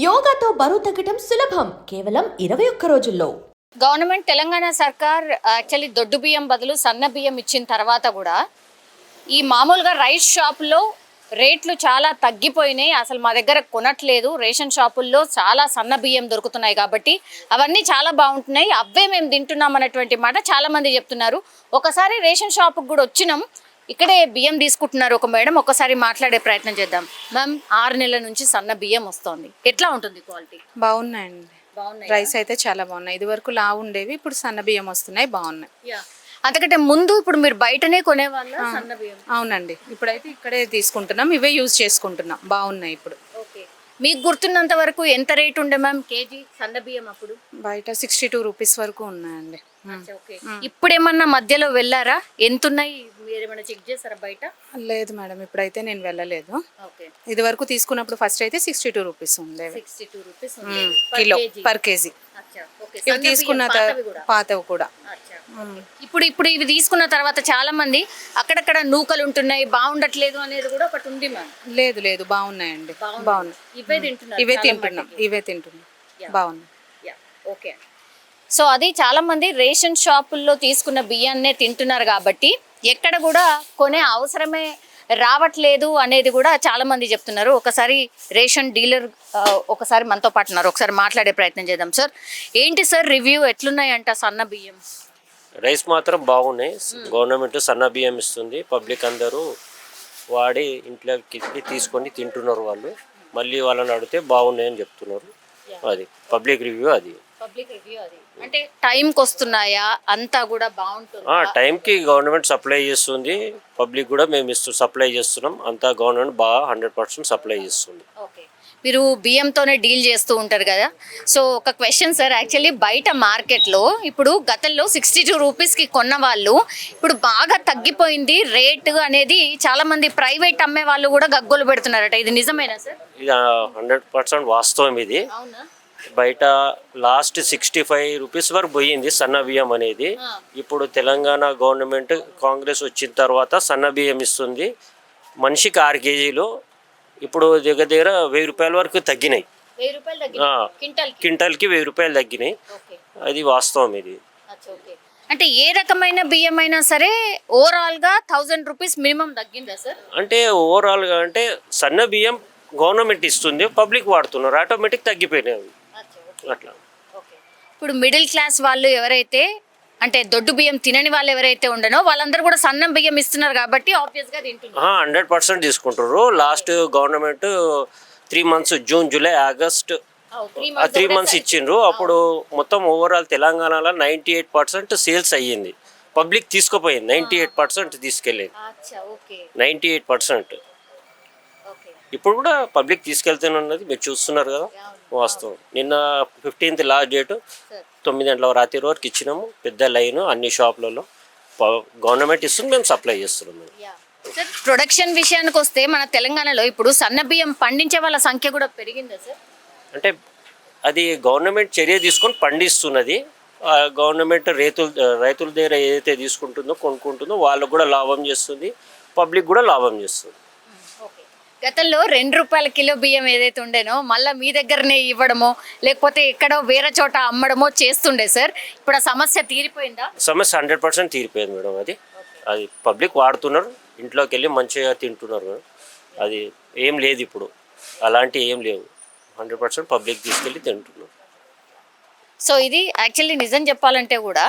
యోగాతో బరువు తగ్గటం సులభం కేవలం 21 రోజుల్లో. గవర్నమెంట్ తెలంగాణ సర్కార్ యాక్చువల్లీ దొడ్డు బియ్యం బదులు సన్న బియ్యం ఇచ్చిన తర్వాత కూడా ఈ మామూలుగా రైస్ షాపుల్లో రేట్లు చాలా తగ్గిపోయినాయి. అసలు మా దగ్గర కొనట్లేదు. రేషన్ షాపుల్లో చాలా సన్న బియ్యం దొరుకుతున్నాయి కాబట్టి అవన్నీ చాలా బాగుంటున్నాయి, అవే మేము తింటున్నాం అన్నటువంటి మాట చాలామంది చెప్తున్నారు. ఒకసారి రేషన్ షాపుకి కూడా వచ్చినాం, ఇక్కడే బియ్యం తీసుకుంటున్నారు ఒక మేడం. ఒకసారి మాట్లాడే ప్రయత్నం చేద్దాం. మ్యామ్, 6 నెలల నుంచి సన్న బియ్యం వస్తుంది, ఎట్లా ఉంటుంది క్వాలిటీ? బాగున్నాయండి. రైస్ అయితే చాలా బాగున్నాయి. ఇది వరకు లావు ఉండేవి, ఇప్పుడు సన్న బియ్యం వస్తున్నాయి, బాగున్నాయి. అంతకంటే ముందు ఇప్పుడు మీరు బయటనే కొనేవాళ్ళ సన్న బియ్యం? అవునండి, ఇప్పుడైతే ఇక్కడే తీసుకుంటున్నాం, ఇవే యూజ్ చేసుకుంటున్నాం, బాగున్నాయి ఇప్పుడు. ఓకే, మీకు గుర్తున్నంత వరకు ఎంత రేట్ ఉండే మ్యామ్ కేజీ సన్న బియ్యం అప్పుడు? బయట 62 రూపీస్ వరకు ఉన్నాయండి. ఇప్పుడు ఏమన్నా మధ్యలో వెళ్ళారా? ఎంత ఉన్నాయి మీరు ఏమైనా చెక్ చేస్తారా బయట? లేదు మేడం, ఇప్పుడైతే నేను వెళ్ళలేదు. ఓకే, ఇది వరకు తీసుకున్నప్పుడు ఫస్ట్ అయితే 62 రూపీస్ ఉండేవి 62 రూపీస్ కిలో పర్ కేజీ. ఇవి తీసుకున్న పాతవి కూడా. ఇప్పుడు ఇప్పుడు ఇవి తీసుకున్న తర్వాత చాలా మంది అక్కడక్కడ నూకలు ఉంటున్నాయి, బాగుండట్లేదు అనేది కూడా ఒకటి ఉంది మ్యామ్. లేదు లేదు, బాగున్నాయండి, బాగున్నాయి. ఇవే తింటున్నాం, బాగున్నాయి. ఓకే, సో అది చాలా మంది రేషన్ షాపుల్లో తీసుకున్న బియ్యాన్నే తింటున్నారు కాబట్టి ఎక్కడ కూడా కొనే అవసరమే రావట్లేదు అనేది కూడా చాలా మంది చెప్తున్నారు. ఒకసారి రేషన్ డీలర్ ఒకసారి మనతో పాటు ఉన్నారు, ఒకసారి మాట్లాడే ప్రయత్నం చేద్దాం. సార్, ఏంటి సార్ రివ్యూ, ఎట్లున్నాయంట సన్న బియ్యం? రైస్ మాత్రం బాగున్నాయి. గవర్నమెంట్ సన్న బియ్యం ఇస్తుంది, పబ్లిక్ అందరూ వాడి ఇంట్లోకి తీసుకొని తింటున్నారు. వాళ్ళు మళ్ళీ వాళ్ళని అడిగితే బాగున్నాయని చెప్తున్నారు. అది పబ్లిక్ రివ్యూ. అది అంటే టైంకి వస్తున్నాయా? అంతా కూడా బాగుంటుంది? టైంకి గవర్నమెంట్ సప్లై చేస్తుంది, పబ్లిక్ కూడా మేము సప్లై చేస్తున్నాం. అంతా గవర్నమెంట్ బాగా 100% సప్లై చేస్తుంది. ఓకే, మీరు బియ్యంతోనే డీల్ చేస్తూ ఉంటారు కదా, సో ఒక క్వశ్చన్ సార్. యాక్చువల్లీ బయట మార్కెట్లో ఇప్పుడు గతంలో 62 రూపీస్కి కొన్న వాళ్ళు ఇప్పుడు బాగా తగ్గిపోయింది రేటు అనేది చాలా మంది ప్రైవేట్ అమ్మే వాళ్ళు కూడా గగ్గోలు పెడుతున్నారట, ఇది నిజమేనా సార్? ఇది 100% వాస్తవం. ఇది అవునా? బయట లాస్ట్ 65 రూపీస్ వరకు పోయింది సన్న బియ్యం అనేది. ఇప్పుడు తెలంగాణ గవర్నమెంట్ కాంగ్రెస్ వచ్చిన తర్వాత సన్న బియ్యం ఇస్తుంది, మనిషికి 6 కేజీలు. ఇప్పుడు దగ్గర దగ్గర 1000 రూపాయల వరకు తగ్గినాయి. క్వింటల్కి 1000 రూపాయలు తగ్గినాయి. అది వాస్తవం. ఇది అంటే ఏ రకమైన బియ్యం అయినా సరే ఓవరాల్గా 1000 రూపీస్ మినిమం తగ్గిందా సార్? అంటే ఓవరాల్గా అంటే సన్న బియ్యం గవర్నమెంట్ ఇస్తుంది, పబ్లిక్ వాడుతున్నారు, ఆటోమేటిక్ తగ్గిపోయినాయి అట్లా. ఇప్పుడు మిడిల్ క్లాస్ వాళ్ళు ఎవరైతే, అంటే దొడ్డు బియ్యం తినని వాళ్ళు ఎవరైతే ఉండనో వాళ్ళందరూ కూడా సన్నం బియ్యం ఇస్తున్నారు కాబట్టి ఆబ్వియస్గా తింటున్నారు. 100% తీసుకుంటారు. Last government 3 months June July August 3 months ఇచ్చిండ్రు. అప్పుడు మొత్తం ఓవరాల్ తెలంగాణలో 98% సేల్స్ అయ్యింది. పబ్లిక్ తీసుకుపోయింది, 98% తీసుకెళ్ళింది, 98%. ఇప్పుడు కూడా పబ్లిక్ తీసుకెళ్తున్నది మీరు చూస్తున్నారు కదా, వాస్తవం. నిన్న 15th లాస్ట్ డేట్ 9 గంటల రాత్రి వరకు ఇచ్చినాము. పెద్ద లైన్ అన్ని షాపులలో గవర్నమెంట్ ఇస్తుంది, మేము సప్లై చేస్తున్నాము. సార్, ప్రొడక్షన్ విషయానికి వస్తే మన తెలంగాణలో ఇప్పుడు సన్న బియ్యం పండించే వాళ్ళ సంఖ్య కూడా పెరిగిందా సార్? అంటే అది గవర్నమెంట్ చర్య తీసుకొని పండిస్తున్నది. గవర్నమెంట్ రైతుల దగ్గర ఏదైతే తీసుకుంటుందో కొనుక్కుంటుందో వాళ్ళకు కూడా లాభం చేస్తుంది, పబ్లిక్ కూడా లాభం చేస్తుంది. గతంలో 2 రూపాయల కిలో బియ్యం ఏదైతే ఉండేనో మళ్ళీ మీ దగ్గరనే ఇవ్వడమో లేకపోతే ఎక్కడో వేరే చోట అమ్మడమో చేస్తుండే సార్, ఇప్పుడు ఆ సమస్య తీరిపోయిందా? సమస్య 100% తీరిపోయింది మేడం. అది పబ్లిక్ వాడుతున్నారు, ఇంట్లోకి వెళ్ళి మంచిగా తింటున్నారు మేడం. అది ఏం లేదు ఇప్పుడు, అలాంటి ఏం లేవు. 100% పబ్లిక్ తీసుకెళ్ళి తింటున్నారు. సో ఇది యాక్చువల్లీ నిజం చెప్పాలంటే కూడా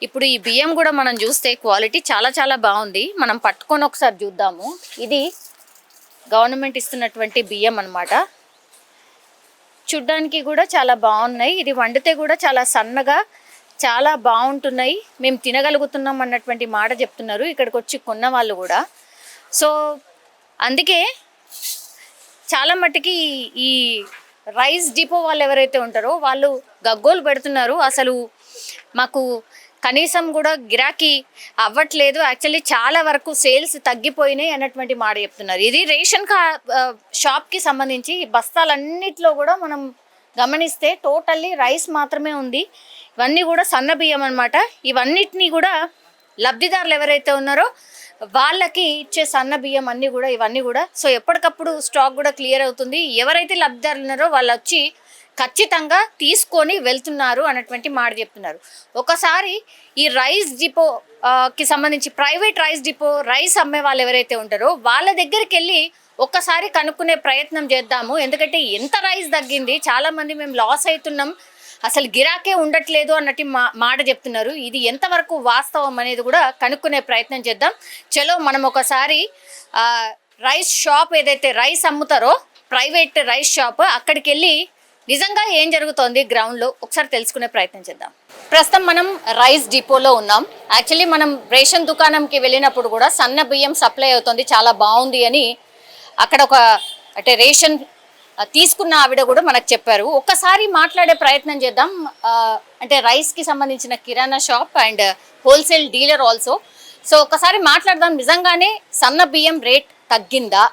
ఇప్పుడు ఈ బియ్యం కూడా మనం చూస్తే క్వాలిటీ చాలా చాలా బాగుంది. మనం పట్టుకొని ఒకసారి చూద్దాము. ఇది గవర్నమెంట్ ఇస్తున్నటువంటి బియ్యం అన్నమాట. చూడ్డానికి కూడా చాలా బాగున్నాయి. ఇది వండితే కూడా చాలా సన్నగా చాలా బాగుంటున్నాయి, మేము తినగలుగుతున్నాం అన్నటువంటి మాట చెప్తున్నారు ఇక్కడికి వచ్చి కొన్న వాళ్ళు కూడా. సో అందుకే చాలా మట్టుకి ఈ రైస్ డిపో వాళ్ళు ఎవరైతే ఉంటారో వాళ్ళు గగ్గోలు పెడుతున్నారు, అసలు మాకు కనీసం కూడా గిరాకీ అవ్వట్లేదు, యాక్చువల్లీ చాలా వరకు సేల్స్ తగ్గిపోయినాయి అన్నటువంటి మాట చెప్తున్నారు. ఇది రేషన్ షాప్కి సంబంధించి బస్తాలన్నిట్లో కూడా మనం గమనిస్తే టోటల్లీ రైస్ మాత్రమే ఉంది. ఇవన్నీ కూడా సన్న బియ్యం అనమాట. ఇవన్నిటినీ కూడా లబ్ధిదారులు ఎవరైతే ఉన్నారో వాళ్ళకి ఇచ్చే సన్న బియ్యం అన్నీ కూడా ఇవన్నీ కూడా సో ఎప్పటికప్పుడు స్టాక్ కూడా క్లియర్ అవుతుంది. ఎవరైతే లబ్ధిదారులు ఉన్నారో వాళ్ళు వచ్చి ఖచ్చితంగా తీసుకొని వెళ్తున్నారు అన్నటువంటి మాట చెప్తున్నారు. ఒకసారి ఈ రైస్ డిపో కి సంబంధించి ప్రైవేట్ రైస్ డిపో రైస్ అమ్మే వాళ్ళు ఎవరైతే ఉంటారో వాళ్ళ దగ్గరికి వెళ్ళి ఒక్కసారి కనుక్కునే ప్రయత్నం చేద్దాము. ఎందుకంటే ఎంత రైస్ తగ్గింది, చాలామంది మేము లాస్ అవుతున్నాం, అసలు గిరాకే ఉండట్లేదు అన్నట్టు మాట చెప్తున్నారు. ఇది ఎంతవరకు వాస్తవం అనేది కూడా కనుక్కునే ప్రయత్నం చేద్దాం. చలో మనం ఒకసారి రైస్ షాప్ ఏదైతే రైస్ అమ్ముతారో ప్రైవేట్ రైస్ షాప్ అక్కడికి వెళ్ళి నిజంగా ఏం జరుగుతోంది గ్రౌండ్లో ఒకసారి తెలుసుకునే ప్రయత్నం చేద్దాం. ప్రస్తుతం మనం రైస్ డిపోలో ఉన్నాం. యాక్చువల్లీ మనం రేషన్ దుకాణంకి వెళ్ళినప్పుడు కూడా సన్న బియ్యం సప్లై అవుతుంది, చాలా బాగుంది అని అక్కడ ఒక అంటే రేషన్ తీసుకున్న ఆవిడ కూడా మనకు చెప్పారు. ఒక్కసారి మాట్లాడే ప్రయత్నం చేద్దాం. అంటే రైస్కి సంబంధించిన kirana shop and wholesale dealer also. So ఒక్కసారి మాట్లాడదాం. నిజంగానే సన్న బియ్యం రేట్ తగ్గిందా,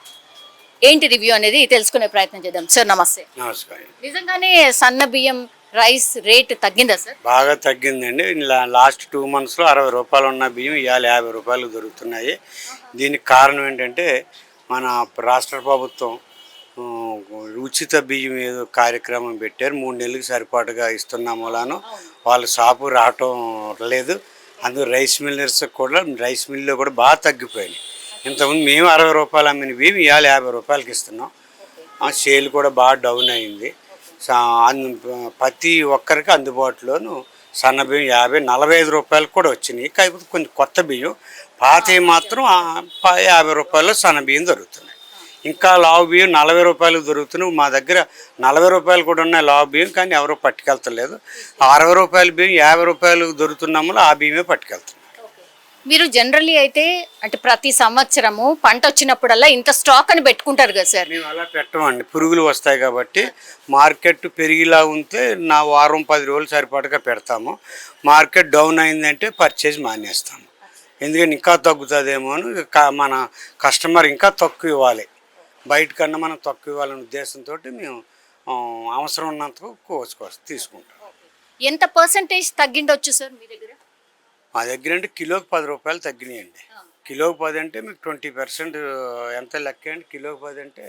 ఏంటి రివ్యూ అనేది తెలుసుకునే ప్రయత్నం చేద్దాం. సార్ నమస్తే. నమస్కారం. నిజంగానే సన్న బియ్యం రైస్ రేట్ తగ్గిందా సార్? బాగా తగ్గిందండి. లాస్ట్ 2 monthsలో 60 రూపాయలు ఉన్న బియ్యం ఇవాళ 50 రూపాయలు దొరుకుతున్నాయి. దీనికి కారణం ఏంటంటే మన రాష్ట్ర ప్రభుత్వం ఉచిత బియ్యం ఏదో కార్యక్రమం పెట్టారు. 3 నెలలకు సరిపాటుగా ఇస్తున్న మూలాను వాళ్ళ షాపు రావటం లేదు. అందులో రైస్ మిల్లర్స్ కూడా రైస్ మిల్లో కూడా బాగా తగ్గిపోయినాయి. ఇంతకుముందు మేము 60 రూపాయలు అమ్మిన బియ్యం ఇవాళ 50 రూపాయలకి ఇస్తున్నాం. సేల్ కూడా బాగా డౌన్ అయింది. ప్రతి ఒక్కరికి అందుబాటులోను సన్న బియ్యం 50-45 రూపాయలకు కూడా వచ్చినాయి. కాకపోతే కొంచెం కొత్త బియ్యం, పాతవి మాత్రం 50 రూపాయలు సన్న బియ్యం దొరుకుతున్నాయి. ఇంకా లావు బియ్యం 40 రూపాయలకు దొరుకుతున్నాయి. మా దగ్గర 40 రూపాయలు కూడా ఉన్నాయి లావు బియ్యం, కానీ ఎవరో పట్టుకెళ్తలేదు. 60 రూపాయల బియ్యం 50 రూపాయలకు దొరుకుతున్నాము, ఆ బియ్యమే పట్టుకెళ్తున్నాం. మీరు జనరల్లీ అయితే అంటే ప్రతి సంవత్సరము పంట వచ్చినప్పుడల్లా ఇంత స్టాక్ అని పెట్టుకుంటారు కదా సార్? మేము అలా పెట్టమండి, పురుగులు వస్తాయి కాబట్టి. మార్కెట్ పెరిగిలా ఉంటే నా వారం 10 రోజులు సరిపాటుగా పెడతాము. మార్కెట్ డౌన్ అయిందంటే పర్చేజ్ మానేస్తాము. ఎందుకంటే ఇంకా తగ్గుతుందేమో అని మన కస్టమర్ ఇంకా తక్కువ ఇవ్వాలి, బయట కన్నా మనం తక్కువ ఇవ్వాలనే ఉద్దేశంతో మేము అవసరం ఉన్నంతకు తీసుకుంటాం. ఎంత పర్సెంటేజ్ తగ్గిండొచ్చు సార్ మీ దగ్గర? మా దగ్గర అంటే కిలోకి 10 రూపాయలు తగ్గినాయండి. కిలోకి 10 అంటే మీకు 20% ఎంత లెక్క అండి? కిలోకి 10 అంటే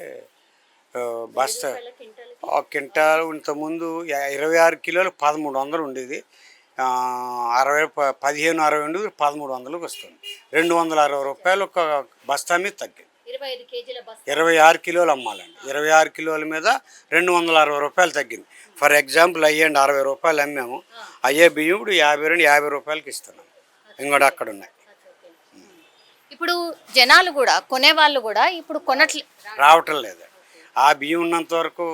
బస్తా క్వింటాల్. ఇంతకుముందు 26 కిలోలు 1300 ఉండేది. 1560 ఉండేది 1300కి వస్తుంది. 260 రూపాయలు ఒక బస్తా మీద తగ్గింది. 26 కిలోలు అమ్మాలండి. 26 కిలోల మీద 260 రూపాయలు తగ్గింది. ఫర్ ఎగ్జాంపుల్ అయ్యండి 60 రూపాయలు అమ్మాము, అయ్యే బియ్యం ఇప్పుడు 50 రూపాయలకి ఇస్తున్నాం. ఇంకోటి అక్కడ ఉన్నాయి. ఇప్పుడు జనాలు కూడా కొనేవాళ్ళు కూడా ఇప్పుడు రావటం లేదు. ఆ బియ్యం ఉన్నంత వరకు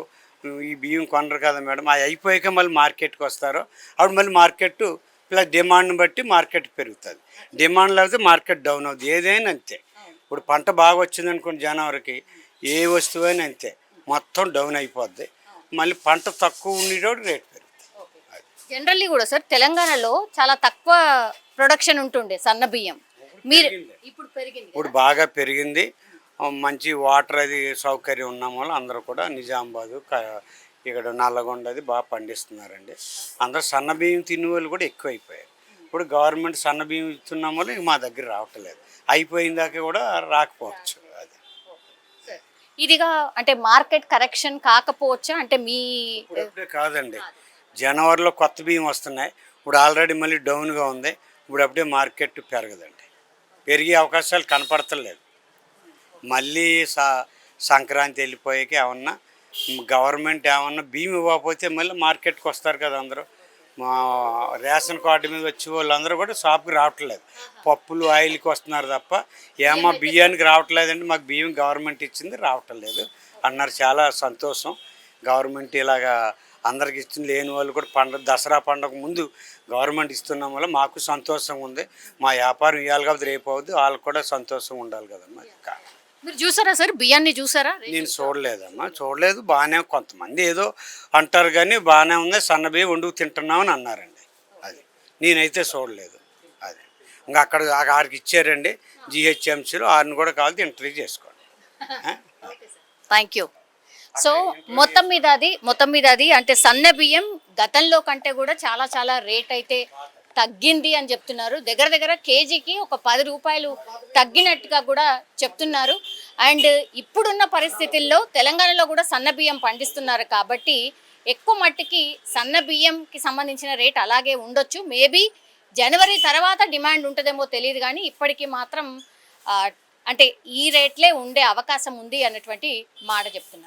ఈ బియ్యం కొనరు కదా మేడం. అది అయిపోయాక మళ్ళీ మార్కెట్కి వస్తారు. అప్పుడు మళ్ళీ మార్కెట్ ప్లస్ డిమాండ్ని బట్టి మార్కెట్ పెరుగుతుంది. డిమాండ్ లేకపోతే మార్కెట్ డౌన్ అవుతుంది. ఏదైనా అంతే. ఇప్పుడు పంట బాగా వచ్చింది అనుకోండి, జనవరికి ఏ వస్తువు అయినా అంతే, మొత్తం డౌన్ అయిపోద్ది. మళ్ళీ పంట తక్కువ ఉండేటప్పుడు రేట్ పెరుగుతుంది. జనరల్లీ కూడా సార్ తెలంగాణలో చాలా తక్కువ ప్రొడక్షన్ ఉంటుండే సన్న బియ్యం. మీరు ఇప్పుడు బాగా పెరిగింది. మంచి వాటర్ అది సౌకర్యం ఉన్న వల్ల అందరూ కూడా నిజామాబాదు ఇక్కడ నల్లగొండ అది బాగా పండిస్తున్నారండి. అందరూ సన్న బియ్యం తినే వాళ్ళు కూడా ఎక్కువైపోయారు. ఇప్పుడు గవర్నమెంట్ సన్న బియ్యం ఇస్తున్నాం వల్ల మా దగ్గర రావట్లేదు. అయిపోయిన దాకా కూడా రాకపోవచ్చు. అది ఇదిగా అంటే మార్కెట్ కరెక్షన్ కాకపోవచ్చా? అంటే మీ కాదండి, జనవరిలో కొత్త బియ్యం వస్తున్నాయి. ఇప్పుడు ఆల్రెడీ మళ్ళీ డౌన్గా ఉంది. ఇప్పుడు అప్పుడే మార్కెట్ పెరగదండి, పెరిగే అవకాశాలు కనపడతలేదు. మళ్ళీ సంక్రాంతి వెళ్ళిపోయాక ఏమన్నా గవర్నమెంట్ ఏమన్నా బియ్యం ఇవ్వకపోతే మళ్ళీ మార్కెట్కి వస్తారు కదా అందరూ. మా రేషన్ కార్డు మీద వచ్చే వాళ్ళందరూ కూడా షాప్కి రావట్లేదు. పప్పులు ఆయిల్కి వస్తున్నారు తప్ప ఏమో బియ్యానికి రావట్లేదండి. మాకు బియ్యం గవర్నమెంట్ ఇచ్చింది రావటం లేదు అన్నారు. చాలా సంతోషం. గవర్నమెంట్ ఇలాగా అందరికి ఇస్తుంది. లేని వాళ్ళు కూడా దసరా పండుగ ముందు గవర్నమెంట్ ఇస్తున్నాం వల్ల మాకు సంతోషంగా ఉంది. మా వ్యాపారం ఇవ్వాలి కాబట్టి రేపు అవుద్ది, వాళ్ళకి కూడా సంతోషం ఉండాలి కదమ్మా. మీరు చూసారా సార్ బియ్యాన్ని? చూసారా? నేను చూడలేదమ్మా, చూడలేదు. బాగానే కొంతమంది ఏదో అంటారు కానీ బాగానే ఉంది, సన్న బియ్యం వండుకు తింటున్నామని అన్నారండి. అది నేనైతే చూడలేదు. అది ఇంకా అక్కడ ఆడికి ఇచ్చారండి జిహెచ్ఎంసీలో. ఆరిని కూడా కావాలి ఇంటర్వ్యూ చేసుకోండి. Thank you. సో మొత్తం మీద అది అంటే సన్న బియ్యం గతంలో కంటే కూడా చాలా రేట్ అయితే తగ్గింది అని చెప్తున్నారు. దగ్గర దగ్గర కేజీకి ఒక 10 రూపాయలు తగ్గినట్టుగా కూడా చెప్తున్నారు. అండ్ ఇప్పుడున్న పరిస్థితుల్లో తెలంగాణలో కూడా సన్న బియ్యం పండిస్తున్నారు కాబట్టి ఎక్కువ మట్టికి సన్న బియ్యంకి సంబంధించిన రేట్ అలాగే ఉండొచ్చు. మేబీ జనవరి తర్వాత డిమాండ్ ఉంటుందేమో తెలియదు, కానీ ఇప్పటికీ మాత్రం అంటే ఈ రేట్లే ఉండే అవకాశం ఉంది అన్నటువంటి మాట చెప్తున్నారు.